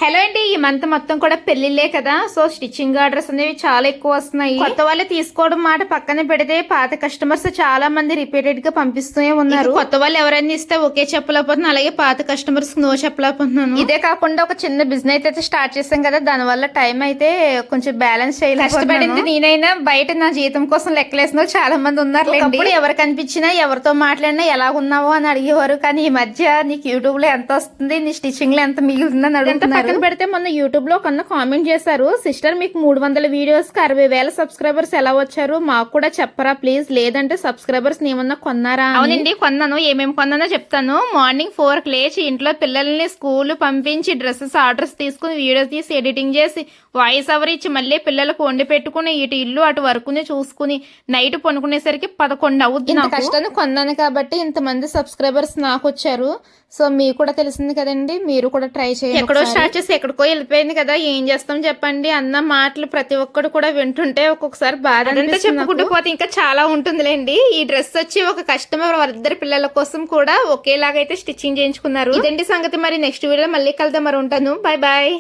Hello అండి, ఈ month మొత్తం కూడా పెళ్లిళ్లే కదా. సో స్టిచ్చింగ్ ఆర్డర్స్ అనేవి చాలా ఎక్కువ వస్తున్నాయి. కొత్త వాళ్ళు తీసుకోవడం మాట పక్కన పెడితే పాత కస్టమర్స్ చాలా మంది రిపీటెడ్ గా పంపిస్తూనే ఉన్నారు. కొత్త వాళ్ళు ఎవరైనా ఇస్తే ఓకే చెప్పలేకపోతున్నాను, అలాగే పాత కస్టమర్స్ నో చెప్పలేకపోతున్నాను. ఇదే కాకుండా ఒక చిన్న బిజినెస్ అయితే స్టార్ట్ చేసాం కదా, దాని వల్ల టైం అయితే కొంచెం బ్యాలెన్స్ చేయాలి. కష్టపడింది నేనైనా బయట నా జీతం కోసం లెక్కలేసిన చాలా మంది ఉన్నారు. ఎవరు కనిపించినా ఎవరితో మాట్లాడినా ఎలా ఉన్నావో అని అడిగేవారు. కానీ ఈ మధ్య నీకు యూట్యూబ్ లో ఎంత వస్తుంది, నీ స్టిచ్చింగ్ లో ఎంత మిగులుతుందని అడుగుతున్నారు. పెడితే మొన్న యూట్యూబ్ లో కొన్న కామెంట్ చేశారు, సిస్టర్ మీకు 300 వీడియోస్ కి 60,000 సబ్స్క్రైబర్స్ ఎలా వచ్చారు, మాకు కూడా చెప్పరా ప్లీజ్, లేదంటే సబ్స్క్రైబర్స్ ఏమన్నా కొన్నారా. అవునండి కొన్నాను, ఏమేమి కొన్నానో చెప్తాను. మార్నింగ్ 4కి లేచి ఇంట్లో పిల్లల్ని స్కూల్ పంపించి డ్రెస్సెస్ ఆర్డర్స్ తీసుకుని వీడియోస్ తీసి ఎడిటింగ్ చేసి వాయిస్ ఓవర్ ఇచ్చి మళ్ళీ పిల్లలకు వండి పెట్టుకుని ఇటు ఇల్లు అటు వర్కుని చూసుకుని నైట్ పనుకునేసరికి 11 అవుతుంది. కష్టాన్ని కొన్నాను కాబట్టి ఇంతమంది సబ్స్క్రైబర్స్ నాకు వచ్చారు. సో మీకు కూడా తెలిసింది కదండి, మీరు కూడా ట్రై చేయండి. ఎక్కడో స్టార్ట్ చేసి ఎక్కడికో వెళ్ళిపోయింది కదా, ఏం చేస్తాం చెప్పండి. అన్న మాటలు ప్రతి ఒక్కడు కూడా వింటుంటే ఒక్కొక్కసారి బాధ అంతా చెప్పుకుంటూ పోతే ఇంకా చాలా ఉంటుందిలేండి. ఈ డ్రెస్ వచ్చి ఒక కస్టమర్ వారిద్దరు పిల్లల కోసం కూడా ఒకేలాగైతే స్టిచ్చింగ్ చేయించుకున్నారు. ఇదండి సంగతి. మరి నెక్స్ట్ వీడియో మళ్ళీ కలుద్దాం. మరి ఉంటాను, బాయ్ బాయ్.